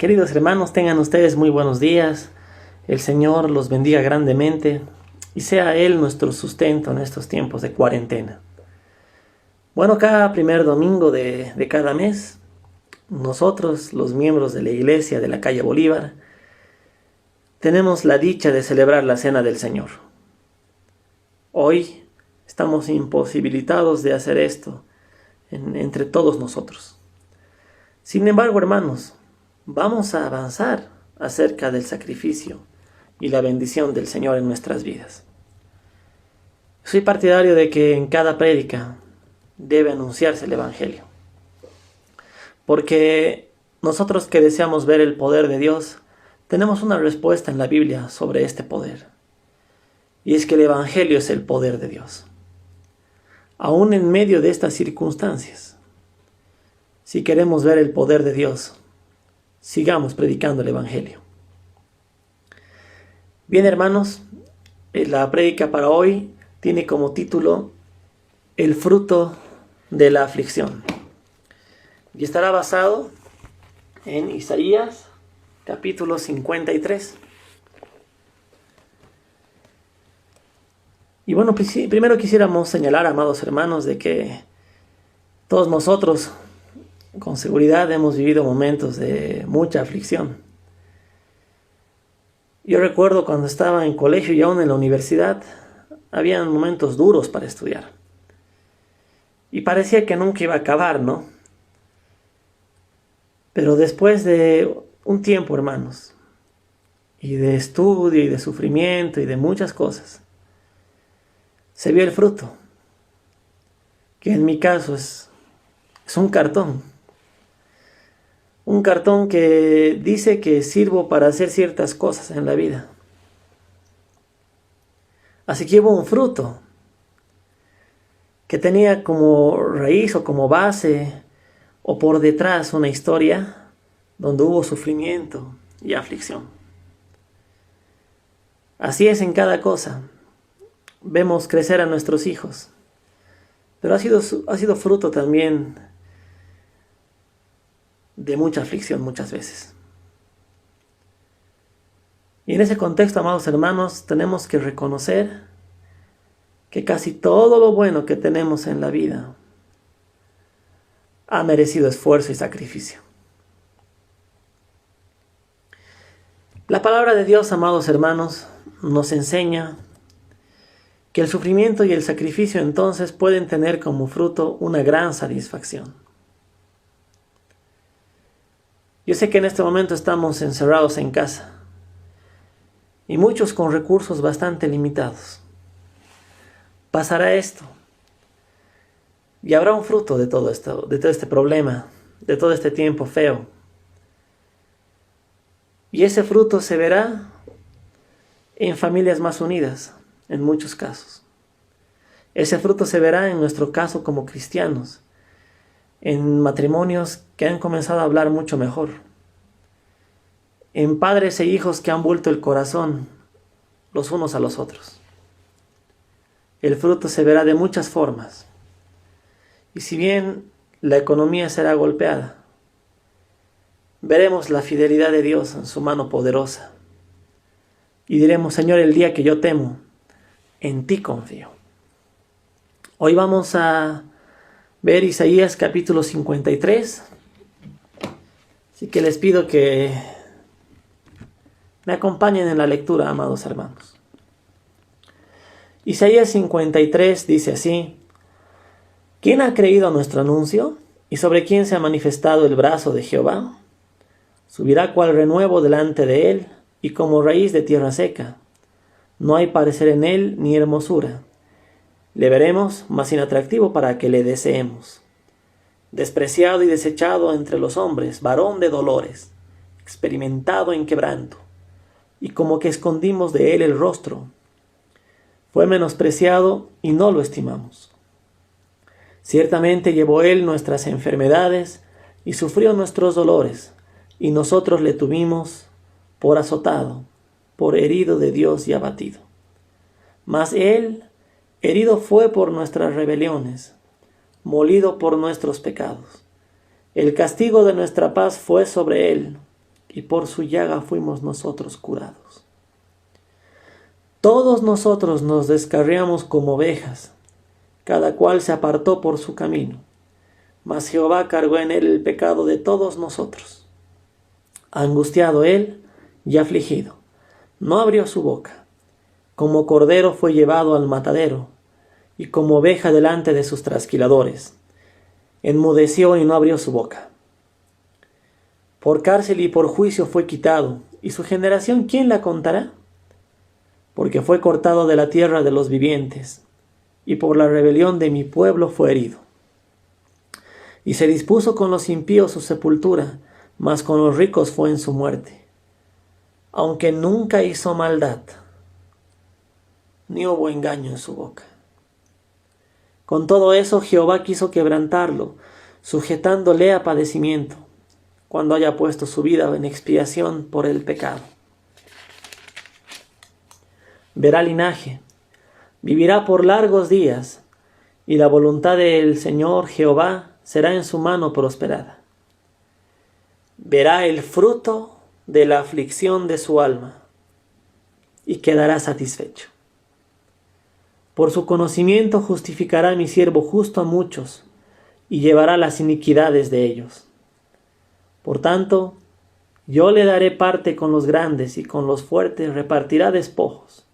Queridos hermanos, tengan ustedes muy buenos días. El Señor los bendiga grandemente y sea Él nuestro sustento en estos tiempos de cuarentena. Bueno, cada primer domingo de cada mes, nosotros, los miembros de la iglesia de la calle Bolívar, tenemos la dicha de celebrar la Cena del Señor. Hoy estamos imposibilitados de hacer esto entre todos nosotros. Sin embargo, hermanos, vamos a avanzar acerca del sacrificio y la bendición del Señor en nuestras vidas. Soy partidario de que en cada prédica debe anunciarse el Evangelio, porque nosotros que deseamos ver el poder de Dios, tenemos una respuesta en la Biblia sobre este poder, y es que el Evangelio es el poder de Dios. Aún en medio de estas circunstancias, si queremos ver el poder de Dios, sigamos predicando el Evangelio. Bien, hermanos, la prédica para hoy tiene como título El fruto de la aflicción. Y estará basado en Isaías, capítulo 53. Y bueno, primero quisiéramos señalar, amados hermanos, de que todos nosotros con seguridad hemos vivido momentos de mucha aflicción. Yo recuerdo cuando estaba en colegio y aún en la universidad, habían momentos duros para estudiar. Y parecía que nunca iba a acabar, ¿no? Pero después de un tiempo, hermanos, y de estudio y de sufrimiento y de muchas cosas, se vio el fruto, que en mi caso es un cartón. Un cartón que dice que sirvo para hacer ciertas cosas en la vida. Así que llevo un fruto que tenía como raíz o como base o por detrás una historia donde hubo sufrimiento y aflicción. Así es en cada cosa. Vemos crecer a nuestros hijos, pero ha sido fruto también de mucha aflicción muchas veces. Y en ese contexto, amados hermanos, tenemos que reconocer que casi todo lo bueno que tenemos en la vida ha merecido esfuerzo y sacrificio. La palabra de Dios, amados hermanos, nos enseña que el sufrimiento y el sacrificio entonces pueden tener como fruto una gran satisfacción. Yo sé que en este momento estamos encerrados en casa y muchos con recursos bastante limitados. Pasará esto y habrá un fruto de todo esto, de todo este problema, de todo este tiempo feo. Y ese fruto se verá en familias más unidas, en muchos casos. Ese fruto se verá en nuestro caso como cristianos, en matrimonios que han comenzado a hablar mucho mejor, en padres e hijos que han vuelto el corazón los unos a los otros. El fruto se verá de muchas formas, y si bien la economía será golpeada, veremos la fidelidad de Dios en su mano poderosa, y diremos: Señor, el día que yo temo, en ti confío. Hoy vamos a ver Isaías capítulo 53. Así que les pido que me acompañen en la lectura, amados hermanos. Isaías 53 dice así: ¿Quién ha creído a nuestro anuncio? ¿Y sobre quién se ha manifestado el brazo de Jehová? Subirá cual renuevo delante de él, y como raíz de tierra seca. No hay parecer en él ni hermosura. Le veremos, mas inatractivo para que le deseemos. Despreciado y desechado entre los hombres, varón de dolores, experimentado en quebranto, y como que escondimos de él el rostro. Fue menospreciado y no lo estimamos. Ciertamente llevó él nuestras enfermedades y sufrió nuestros dolores, y nosotros le tuvimos por azotado, por herido de Dios y abatido. Mas él herido fue por nuestras rebeliones, molido por nuestros pecados. El castigo de nuestra paz fue sobre él, y por su llaga fuimos nosotros curados. Todos nosotros nos descarriamos como ovejas, cada cual se apartó por su camino, mas Jehová cargó en él el pecado de todos nosotros. Angustiado él y afligido, no abrió su boca. Como cordero fue llevado al matadero, y como oveja delante de sus trasquiladores. Enmudeció y no abrió su boca. Por cárcel y por juicio fue quitado, y su generación ¿quién la contará? Porque fue cortado de la tierra de los vivientes, y por la rebelión de mi pueblo fue herido. Y se dispuso con los impíos su sepultura, mas con los ricos fue en su muerte. Aunque nunca hizo maldad, ni hubo engaño en su boca. Con todo eso Jehová quiso quebrantarlo, sujetándole a padecimiento, cuando haya puesto su vida en expiación por el pecado. Verá linaje, vivirá por largos días, y la voluntad del Señor Jehová será en su mano prosperada. Verá el fruto de la aflicción de su alma, y quedará satisfecho. Por su conocimiento justificará mi siervo justo a muchos, y llevará las iniquidades de ellos. Por tanto, yo le daré parte con los grandes, y con los fuertes repartirá despojos,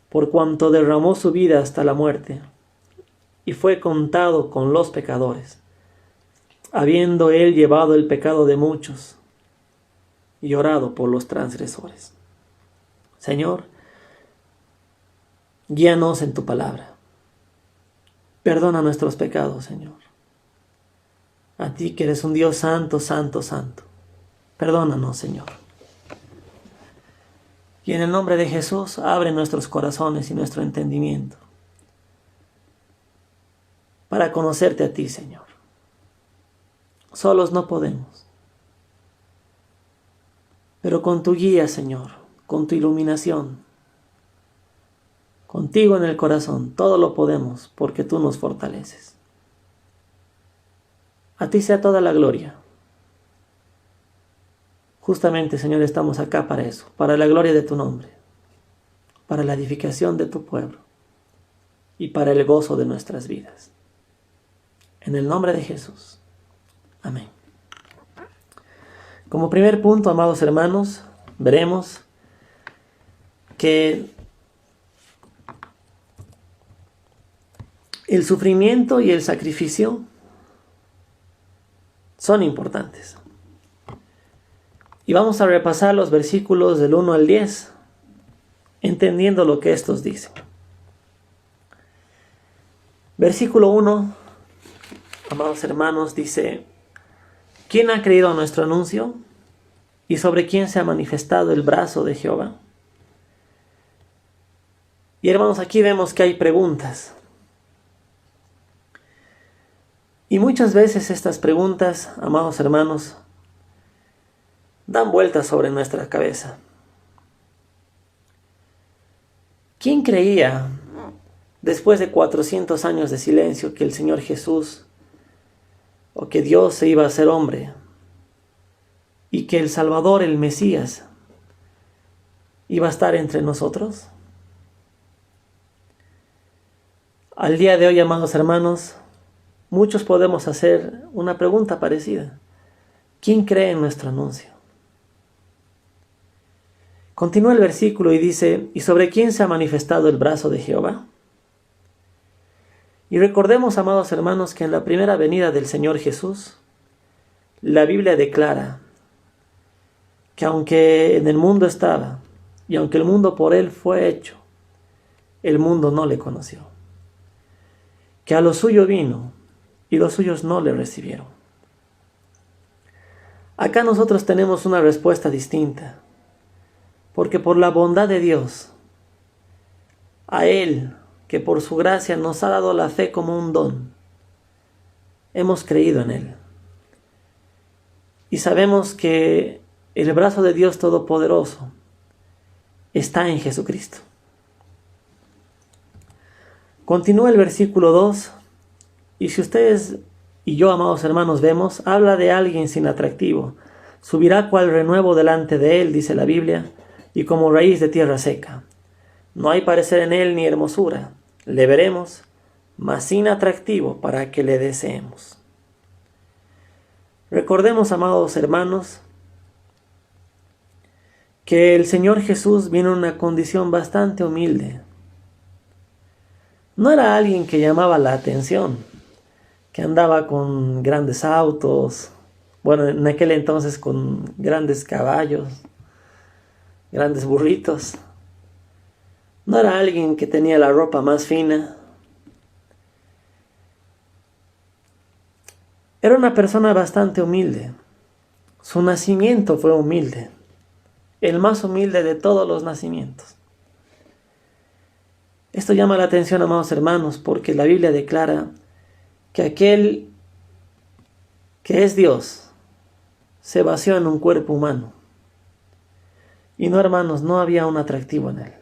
por cuanto derramó su vida hasta la muerte, y fue contado con los pecadores, habiendo él llevado el pecado de muchos, y orado por los transgresores. Señor, guíanos en tu palabra. Perdona nuestros pecados, Señor. A ti que eres un Dios santo, santo, santo. Perdónanos, Señor. Y en el nombre de Jesús, abre nuestros corazones y nuestro entendimiento para conocerte a ti, Señor. Solos no podemos. Pero con tu guía, Señor, con tu iluminación, contigo en el corazón, todo lo podemos porque tú nos fortaleces. A ti sea toda la gloria. Justamente, Señor, estamos acá para eso, para la gloria de tu nombre, para la edificación de tu pueblo y para el gozo de nuestras vidas. En el nombre de Jesús. Amén. Como primer punto, amados hermanos, veremos que el sufrimiento y el sacrificio son importantes. Y vamos a repasar los versículos del 1 al 10, entendiendo lo que estos dicen. Versículo 1, amados hermanos, dice: ¿quién ha creído a nuestro anuncio? ¿Y sobre quién se ha manifestado el brazo de Jehová? Y hermanos, aquí vemos que hay preguntas. Y muchas veces estas preguntas, amados hermanos, dan vueltas sobre nuestra cabeza. ¿Quién creía, después de 400 años de silencio, que el Señor Jesús o que Dios se iba a hacer hombre y que el Salvador, el Mesías, iba a estar entre nosotros? Al día de hoy, amados hermanos, muchos podemos hacer una pregunta parecida. ¿Quién cree en nuestro anuncio? Continúa el versículo y dice: ¿y sobre quién se ha manifestado el brazo de Jehová? Y recordemos, amados hermanos, que en la primera venida del Señor Jesús, la Biblia declara que aunque en el mundo estaba, y aunque el mundo por él fue hecho, el mundo no le conoció. Que a lo suyo vino, y los suyos no le recibieron. Acá nosotros tenemos una respuesta distinta, porque por la bondad de Dios, a Él, que por su gracia nos ha dado la fe como un don, hemos creído en Él. Y sabemos que el brazo de Dios Todopoderoso está en Jesucristo. Continúa el versículo 2, y si ustedes y yo, amados hermanos, vemos, habla de alguien sin atractivo, Subirá cual renuevo delante de él, dice la Biblia, y como raíz de tierra seca. No hay parecer en él ni hermosura. Le veremos, mas sin atractivo para que le deseemos. Recordemos, amados hermanos, que el Señor Jesús vino en una condición bastante humilde. No era alguien que llamaba la atención, que andaba con grandes autos, bueno, en aquel entonces con grandes caballos, grandes burritos. No era alguien que tenía la ropa más fina. Era una persona bastante humilde. Su nacimiento fue humilde, el más humilde de todos los nacimientos. Esto llama la atención, amados hermanos, porque la Biblia declara que aquel que es Dios se vació en un cuerpo humano. Y no, hermanos, no había un atractivo en él.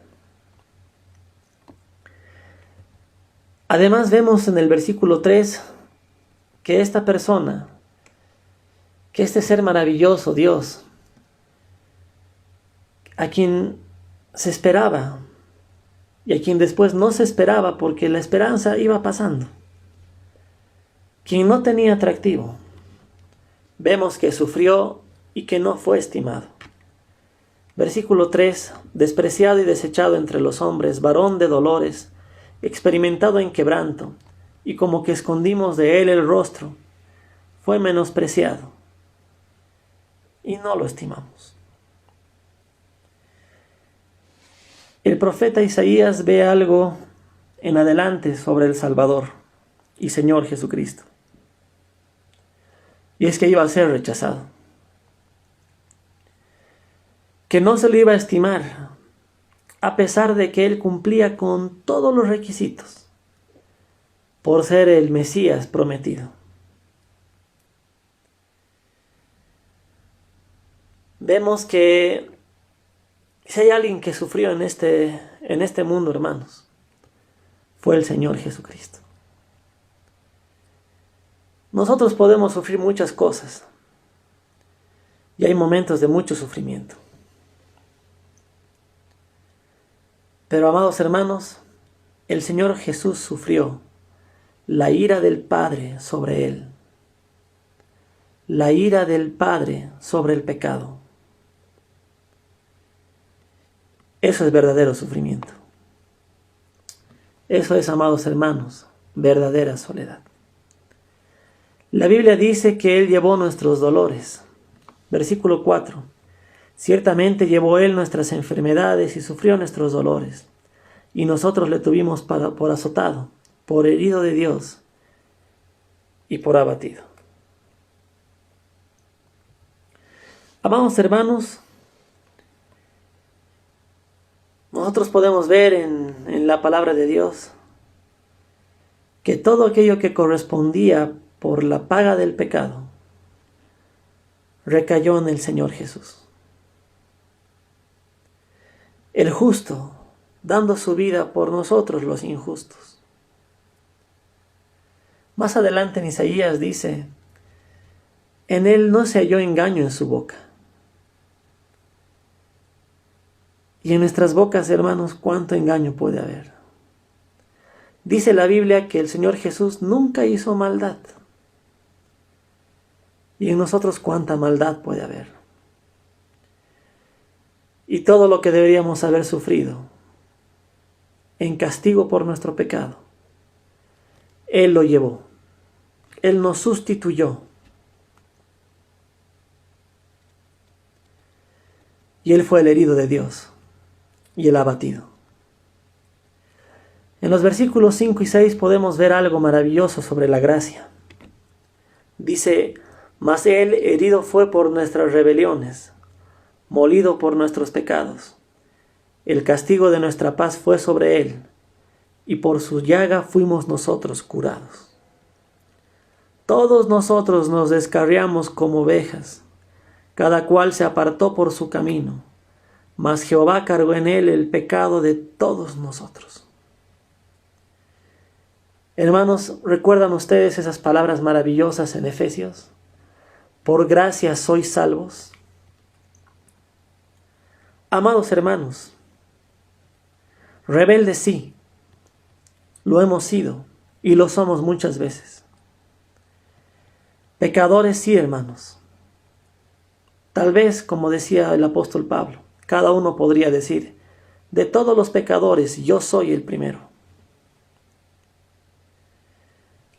Además vemos en el versículo 3 que esta persona, que este ser maravilloso, Dios, a quien se esperaba y a quien después no se esperaba porque la esperanza iba pasando, quien no tenía atractivo, vemos que sufrió y que no fue estimado. Versículo 3, despreciado y desechado entre los hombres, varón de dolores, experimentado en quebranto, y como que escondimos de él el rostro, fue menospreciado, y no lo estimamos. El profeta Isaías ve algo en adelante sobre el Salvador y Señor Jesucristo, y es que iba a ser rechazado, que no se le iba a estimar, a pesar de que él cumplía con todos los requisitos por ser el Mesías prometido. Vemos que si hay alguien que sufrió en este mundo, hermanos, fue el Señor Jesucristo. Nosotros podemos sufrir muchas cosas y hay momentos de mucho sufrimiento. Pero, amados hermanos, el Señor Jesús sufrió la ira del Padre sobre él, la ira del Padre sobre el pecado. Eso es verdadero sufrimiento. Eso es, amados hermanos, verdadera soledad. La Biblia dice que Él llevó nuestros dolores. Versículo 4. Ciertamente llevó Él nuestras enfermedades y sufrió nuestros dolores. Y nosotros le tuvimos por azotado, por herido de Dios y por abatido. Amados hermanos, nosotros podemos ver en la palabra de Dios que todo aquello que correspondía por la paga del pecado recayó en el Señor Jesús. El justo, dando su vida por nosotros los injustos. Más adelante en Isaías dice, en él no se halló engaño en su boca. Y en nuestras bocas, hermanos, ¿cuánto engaño puede haber? Dice la Biblia que el Señor Jesús nunca hizo maldad. Y en nosotros, ¿cuánta maldad puede haber? Y todo lo que deberíamos haber sufrido en castigo por nuestro pecado, Él lo llevó. Él nos sustituyó. Y Él fue el herido de Dios y el abatido. En los versículos 5 y 6 podemos ver algo maravilloso sobre la gracia. Dice, mas Él herido fue por nuestras rebeliones, molido por nuestros pecados. El castigo de nuestra paz fue sobre Él, y por su llaga fuimos nosotros curados. Todos nosotros nos descarriamos como ovejas, cada cual se apartó por su camino, mas Jehová cargó en él el pecado de todos nosotros. Hermanos, ¿recuerdan ustedes esas palabras maravillosas en Efesios? por gracia sois salvos. Amados hermanos, rebeldes sí, lo hemos sido y lo somos muchas veces. Pecadores sí, hermanos. Tal vez, como decía el apóstol Pablo, cada uno podría decir, de todos los pecadores yo soy el primero.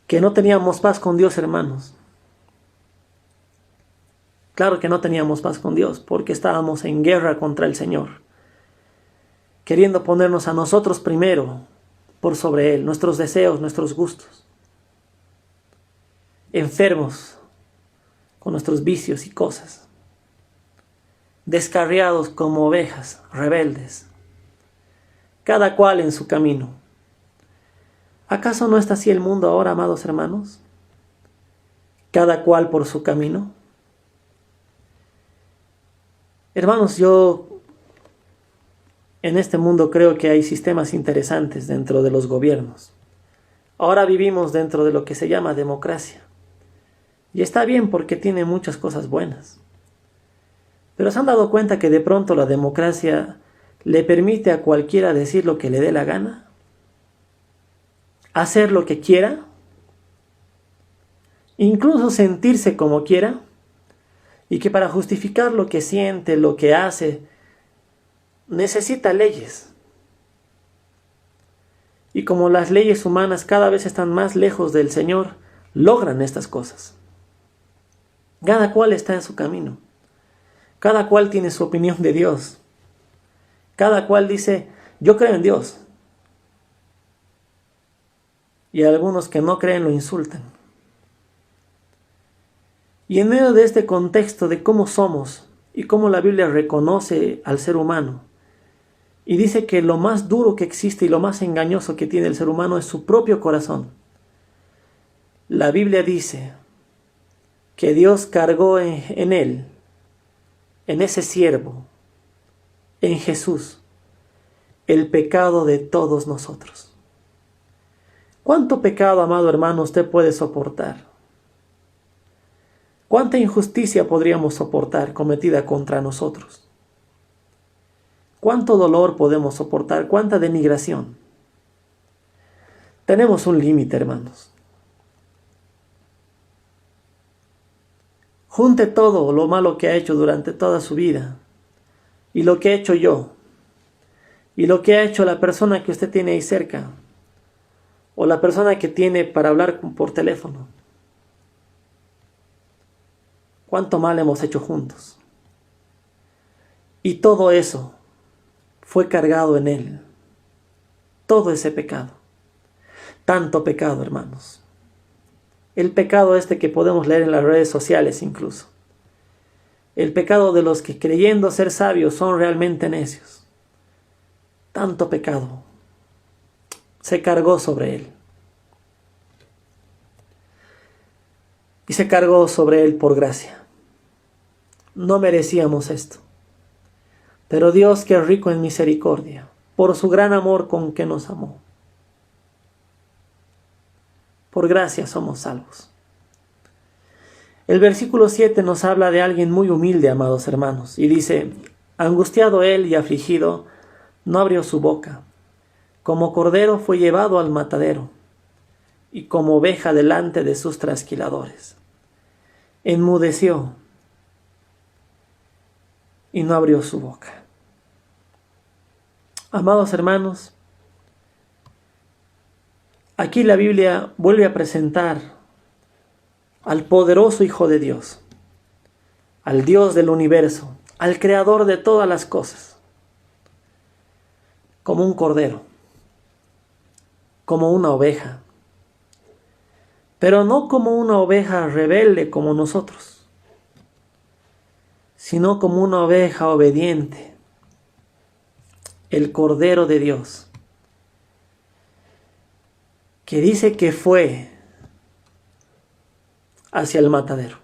Que no teníamos paz con Dios, hermanos. Claro que no teníamos paz con Dios, porque estábamos en guerra contra el Señor, queriendo ponernos a nosotros primero por sobre Él, nuestros deseos, nuestros gustos. Enfermos con nuestros vicios y cosas. Descarriados como ovejas, rebeldes. Cada cual en su camino. ¿Acaso no está así el mundo ahora, amados hermanos? Cada cual por su camino. Hermanos, yo en este mundo creo que hay sistemas interesantes dentro de los gobiernos. Ahora vivimos dentro de lo que se llama democracia. Y está bien porque tiene muchas cosas buenas. Pero ¿se han dado cuenta que de pronto la democracia le permite a cualquiera decir lo que le dé la gana? Hacer lo que quiera. Incluso sentirse como quiera. Y que para justificar lo que siente, lo que hace, necesita leyes. Y como las leyes humanas cada vez están más lejos del Señor, logran estas cosas. Cada cual está en su camino. Cada cual tiene su opinión de Dios. Cada cual dice, yo creo en Dios. Y algunos que no creen lo insultan. Y en medio de este contexto de cómo somos y cómo la Biblia reconoce al ser humano, y dice que lo más duro que existe y lo más engañoso que tiene el ser humano es su propio corazón. La Biblia dice que Dios cargó en él, en ese siervo, en Jesús, el pecado de todos nosotros. ¿Cuánto pecado, amado hermano, usted puede soportar? ¿Cuánta injusticia podríamos soportar cometida contra nosotros? ¿Cuánto dolor podemos soportar? ¿Cuánta denigración? Tenemos un límite, hermanos. Junte todo lo malo que ha hecho durante toda su vida, y lo que he hecho yo, y lo que ha hecho la persona que usted tiene ahí cerca, o la persona que tiene para hablar por teléfono. Cuánto mal hemos hecho juntos. Y todo eso fue cargado en Él. Todo ese pecado. Tanto pecado, hermanos. El pecado este que podemos leer en las redes sociales incluso. El pecado de los que creyendo ser sabios son realmente necios. Tanto pecado se cargó sobre Él. Y se cargó sobre Él por gracia. No merecíamos esto. Pero Dios, que es rico en misericordia, por su gran amor con que nos amó, por gracia somos salvos. El versículo 7 nos habla de alguien muy humilde, amados hermanos, y dice, angustiado él y afligido, no abrió su boca. Como cordero fue llevado al matadero, y como oveja delante de sus trasquiladores. Enmudeció y no abrió su boca. Amados hermanos, aquí la Biblia vuelve a presentar al poderoso Hijo de Dios, al Dios del universo, al Creador de todas las cosas, como un cordero, como una oveja, pero no como una oveja rebelde como nosotros, sino como una oveja obediente, el Cordero de Dios, que dice que fue hacia el matadero.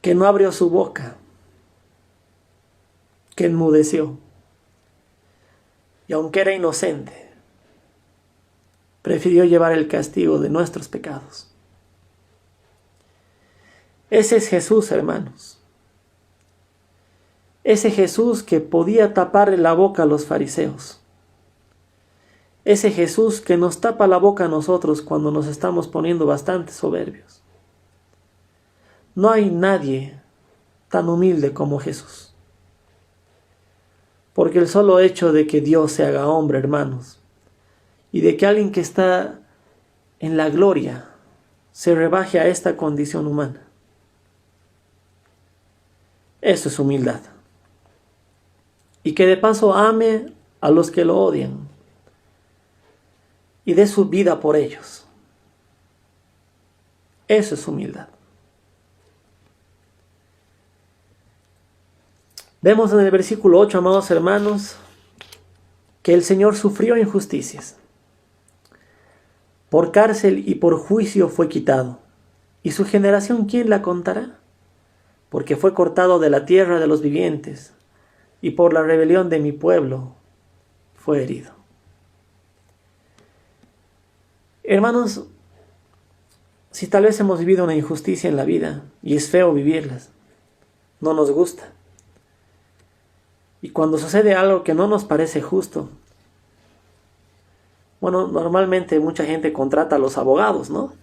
Que no abrió su boca, que enmudeció. Y aunque era inocente, prefirió llevar el castigo de nuestros pecados. Ese es Jesús, hermanos. Ese Jesús que podía taparle la boca a los fariseos. Ese Jesús que nos tapa la boca a nosotros cuando nos estamos poniendo bastante soberbios. No hay nadie tan humilde como Jesús. Porque el solo hecho de que Dios se haga hombre, hermanos, y de que alguien que está en la gloria se rebaje a esta condición humana, eso es humildad. Y que de paso ame a los que lo odian y dé su vida por ellos. Eso es humildad. Vemos en el versículo 8, amados hermanos, que el Señor sufrió injusticias. Por cárcel y por juicio fue quitado. ¿Y su generación quién la contará? Porque fue cortado de la tierra de los vivientes, y por la rebelión de mi pueblo fue herido. Hermanos, si tal vez hemos vivido una injusticia en la vida, y es feo vivirlas, no nos gusta. Y cuando sucede algo que no nos parece justo, bueno, normalmente mucha gente contrata a los abogados, ¿no?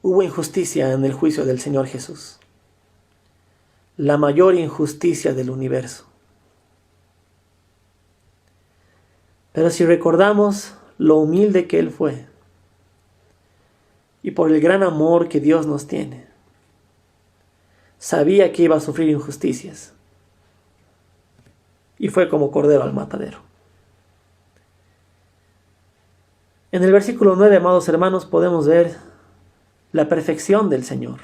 Hubo injusticia en el juicio del Señor Jesús. La mayor injusticia del universo. Pero si recordamos lo humilde que Él fue, y por el gran amor que Dios nos tiene, sabía que iba a sufrir injusticias, y fue como cordero al matadero. En el versículo 9, amados hermanos, podemos ver la perfección del Señor.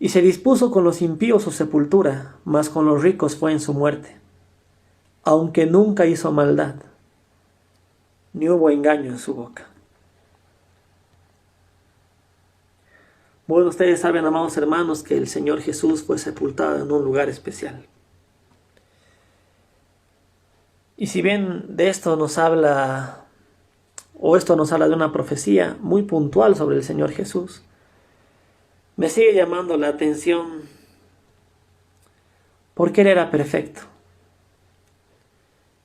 Y se dispuso con los impíos su sepultura, mas con los ricos fue en su muerte, aunque nunca hizo maldad, ni hubo engaño en su boca. Bueno, ustedes saben, amados hermanos, que el Señor Jesús fue sepultado en un lugar especial. Y si bien de esto nos habla, o esto nos habla de una profecía muy puntual sobre el Señor Jesús, me sigue llamando la atención porque Él era perfecto.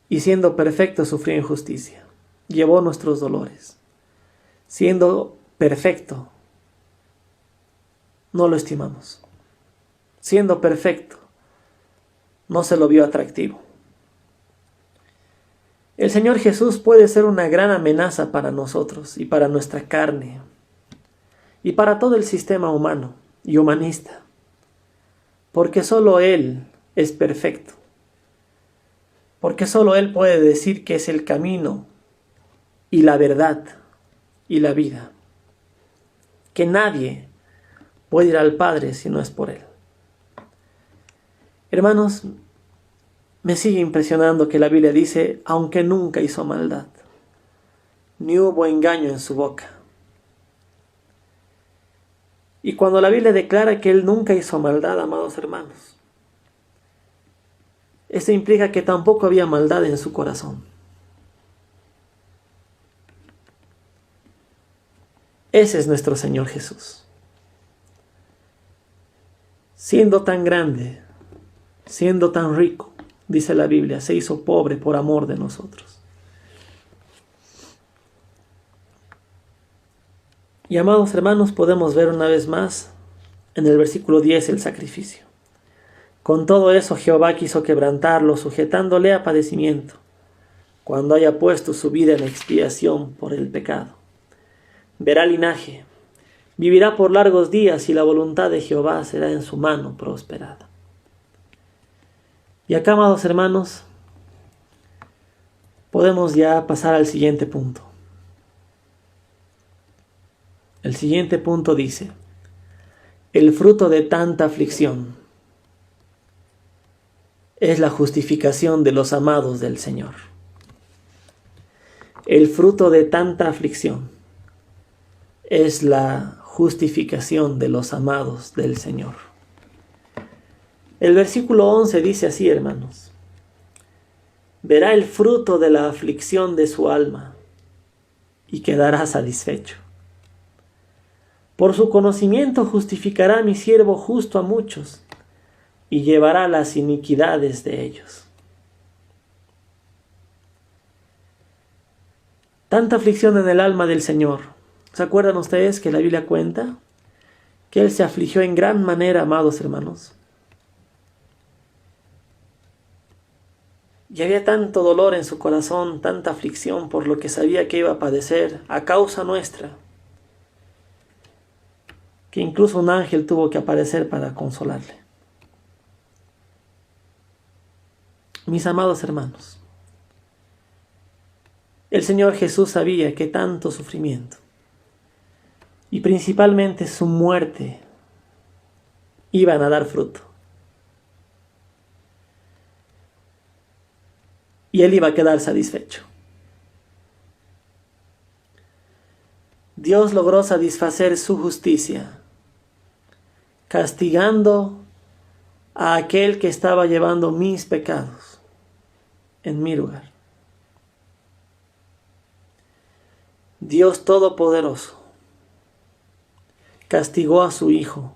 Y siendo perfecto sufrió injusticia, llevó nuestros dolores. Siendo perfecto, no lo estimamos. Siendo perfecto, no se lo vio atractivo. El Señor Jesús puede ser una gran amenaza para nosotros y para nuestra carne y para todo el sistema humano y humanista, porque solo Él es perfecto, porque solo Él puede decir que es el camino y la verdad y la vida, que nadie puede ir al Padre si no es por Él. Hermanos, me sigue impresionando que la Biblia dice, aunque nunca hizo maldad, ni hubo engaño en su boca. Y cuando la Biblia declara que Él nunca hizo maldad, amados hermanos, eso implica que tampoco había maldad en su corazón. Ese es nuestro Señor Jesús. Siendo tan grande, siendo tan rico, dice la Biblia, se hizo pobre por amor de nosotros. Y amados hermanos, podemos ver una vez más en el versículo 10 el sacrificio. Con todo eso Jehová quiso quebrantarlo, sujetándole a padecimiento, cuando haya puesto su vida en expiación por el pecado. Verá linaje, vivirá por largos días y la voluntad de Jehová será en su mano prosperada. Y acá, amados hermanos, podemos ya pasar al siguiente punto. El siguiente punto dice, el fruto de tanta aflicción es la justificación de los amados del Señor. El fruto de tanta aflicción es la justificación de los amados del Señor. El versículo 11 dice así, hermanos. verá el fruto de la aflicción de su alma y quedará satisfecho. Por su conocimiento justificará mi siervo justo a muchos y llevará las iniquidades de ellos. Tanta aflicción en el alma del Señor. ¿Se acuerdan ustedes que la Biblia cuenta que Él se afligió en gran manera, amados hermanos? Y había tanto dolor en su corazón, tanta aflicción por lo que sabía que iba a padecer a causa nuestra, que incluso un ángel tuvo que aparecer para consolarle. Mis amados hermanos, el Señor Jesús sabía que tanto sufrimiento y principalmente su muerte iban a dar fruto. Y Él iba a quedar satisfecho. Dios logró satisfacer su justicia, castigando a aquel que estaba llevando mis pecados en mi lugar. Dios Todopoderoso castigó a su Hijo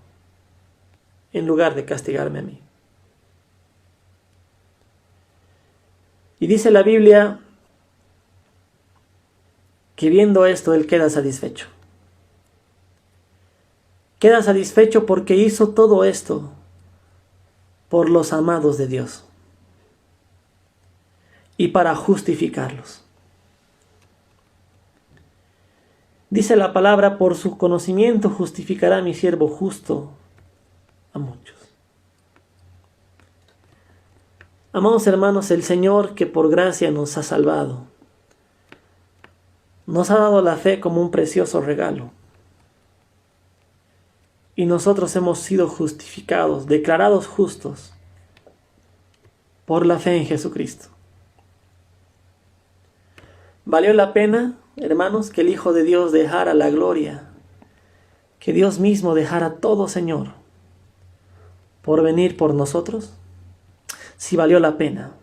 en lugar de castigarme a mí. Y dice la Biblia que viendo esto Él queda satisfecho. Queda satisfecho porque hizo todo esto por los amados de Dios y para justificarlos. Dice la palabra, por su conocimiento justificará a mi siervo justo a muchos. Amados hermanos, el Señor que por gracia nos ha salvado, nos ha dado la fe como un precioso regalo. Y nosotros hemos sido justificados, declarados justos, por la fe en Jesucristo. ¿Valió la pena, hermanos, que el Hijo de Dios dejara la gloria, que Dios mismo dejara todo, Señor, por venir por nosotros? Sí valió la pena.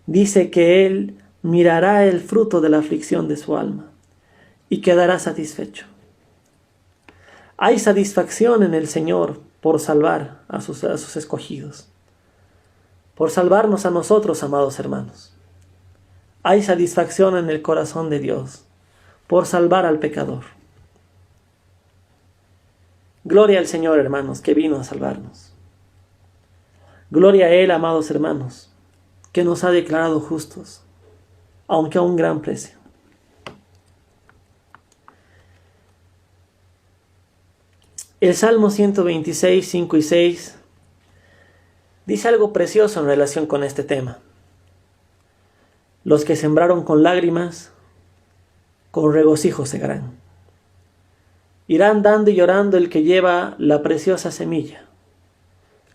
Dice que Él mirará el fruto de la aflicción de su alma y quedará satisfecho. Hay satisfacción en el Señor por salvar a sus escogidos, por salvarnos a nosotros, amados hermanos. Hay satisfacción en el corazón de Dios por salvar al pecador. Gloria al Señor, hermanos, que vino a salvarnos. Gloria a Él, amados hermanos, que nos ha declarado justos, aunque a un gran precio. El Salmo 126, 5 y 6 dice algo precioso en relación con este tema. Los que sembraron con lágrimas, con regocijo segarán. Irá andando y llorando el que lleva la preciosa semilla,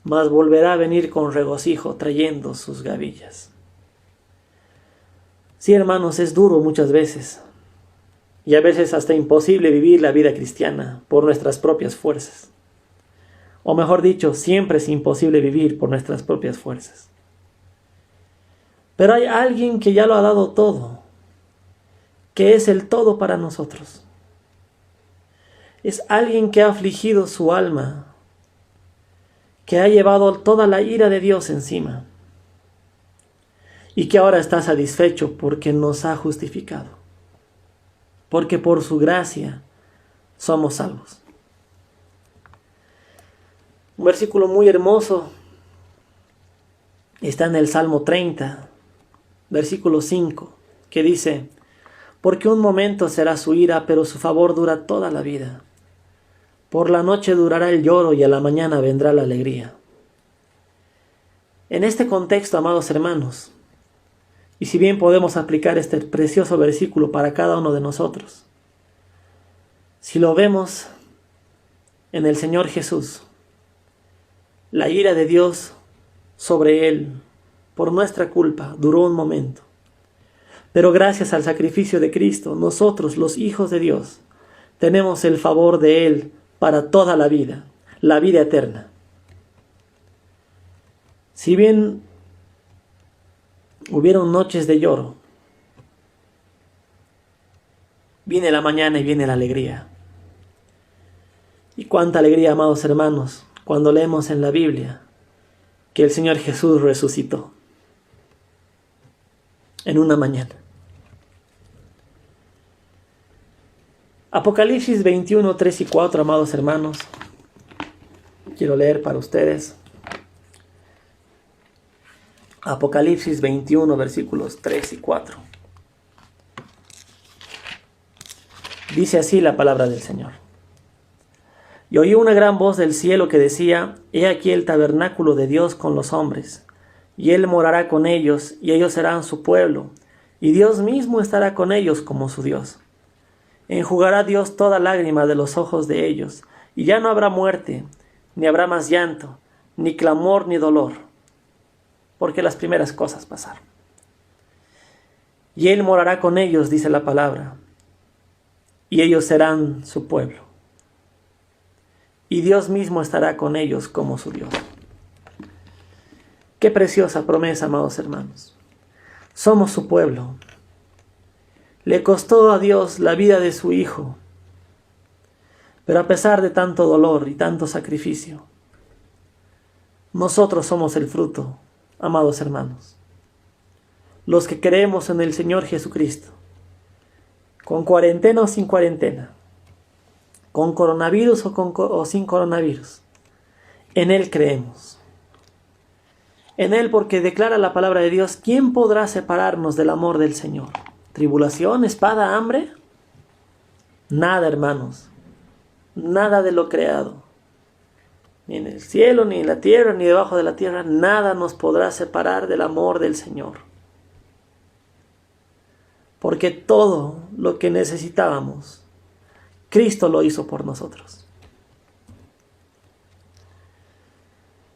mas volverá a venir con regocijo trayendo sus gavillas. Sí, hermanos, es duro muchas veces, y a veces hasta imposible vivir la vida cristiana por nuestras propias fuerzas. O mejor dicho, siempre es imposible vivir por nuestras propias fuerzas. Pero hay alguien que ya lo ha dado todo, que es el todo para nosotros. Es alguien que ha afligido su alma, que ha llevado toda la ira de Dios encima y que ahora está satisfecho porque nos ha justificado, porque por su gracia somos salvos. Un versículo muy hermoso está en el Salmo 30, versículo 5, que dice: porque un momento será su ira, pero su favor dura toda la vida. Por la noche durará el lloro y a la mañana vendrá la alegría. En este contexto, amados hermanos, y si bien podemos aplicar este precioso versículo para cada uno de nosotros, si lo vemos en el Señor Jesús, la ira de Dios sobre Él, por nuestra culpa, duró un momento. Pero gracias al sacrificio de Cristo, nosotros, los hijos de Dios, tenemos el favor de Él para toda la vida eterna. Si bien hubieron noches de lloro. Viene la mañana y viene la alegría. Y cuánta alegría, amados hermanos, cuando leemos en la Biblia que el Señor Jesús resucitó en una mañana. Apocalipsis 21, 3 y 4, amados hermanos. Quiero leer para ustedes. Apocalipsis 21, versículos 3 y 4. Dice así la palabra del Señor. Y oí una gran voz del cielo que decía: He aquí el tabernáculo de Dios con los hombres, y Él morará con ellos, y ellos serán su pueblo, y Dios mismo estará con ellos como su Dios. Enjugará Dios toda lágrima de los ojos de ellos, y ya no habrá muerte, ni habrá más llanto, ni clamor, ni dolor, porque las primeras cosas pasaron. Y Él morará con ellos, dice la palabra, y ellos serán su pueblo. Y Dios mismo estará con ellos como su Dios. Qué preciosa promesa, amados hermanos. Somos su pueblo. Le costó a Dios la vida de su Hijo, pero a pesar de tanto dolor y tanto sacrificio, nosotros somos el fruto, amados hermanos. Los que creemos en el Señor Jesucristo, con cuarentena o sin cuarentena, con coronavirus o sin coronavirus, en Él creemos. En Él, porque declara la palabra de Dios: ¿quién podrá separarnos del amor del Señor? ¿Tribulación, espada, hambre? Nada, hermanos, nada de lo creado, ni en el cielo, ni en la tierra, ni debajo de la tierra, nada nos podrá separar del amor del Señor. Porque todo lo que necesitábamos, Cristo lo hizo por nosotros.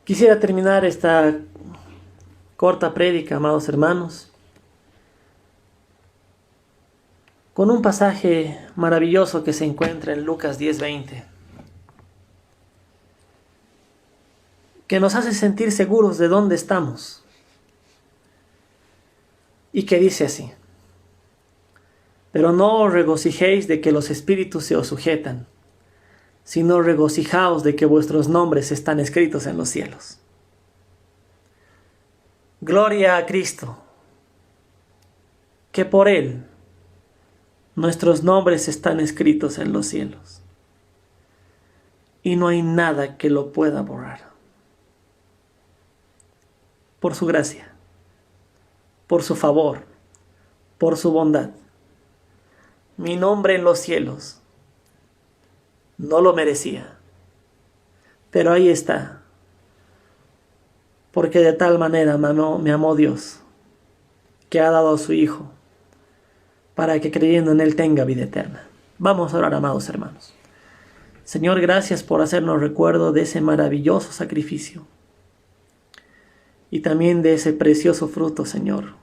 Quisiera terminar esta corta prédica, amados hermanos, con un pasaje maravilloso que se encuentra en Lucas 10:20, que nos hace sentir seguros de dónde estamos, y que dice así: Pero no os regocijéis de que los espíritus se os sujetan, sino regocijaos de que vuestros nombres están escritos en los cielos. Gloria a Cristo, que por Él nuestros nombres están escritos en los cielos, y no hay nada que lo pueda borrar. Por su gracia, por su favor, por su bondad. Mi nombre en los cielos no lo merecía, pero ahí está, porque de tal manera me amó Dios, que ha dado a su Hijo, para que creyendo en Él tenga vida eterna. Vamos a orar, amados hermanos. Señor, gracias por hacernos recuerdo de ese maravilloso sacrificio y también de ese precioso fruto, Señor,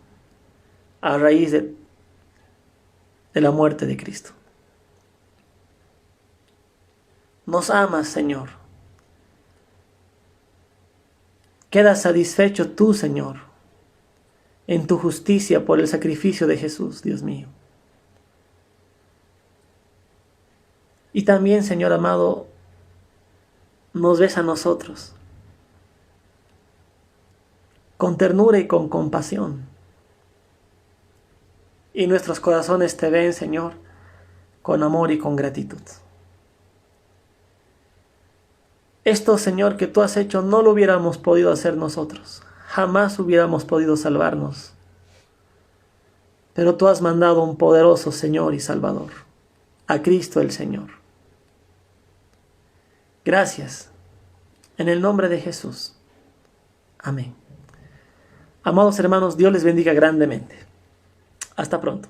a raíz de la muerte de Cristo. Nos amas, Señor. Quedas satisfecho tú, Señor, en tu justicia por el sacrificio de Jesús, Dios mío. Y también, Señor amado, nos ves a nosotros con ternura y con compasión. Y nuestros corazones te ven, Señor, con amor y con gratitud. Esto, Señor, que tú has hecho no lo hubiéramos podido hacer nosotros. Jamás hubiéramos podido salvarnos. Pero tú has mandado un poderoso Señor y Salvador, a Cristo el Señor. Gracias. En el nombre de Jesús. Amén. Amados hermanos, Dios les bendiga grandemente. Hasta pronto.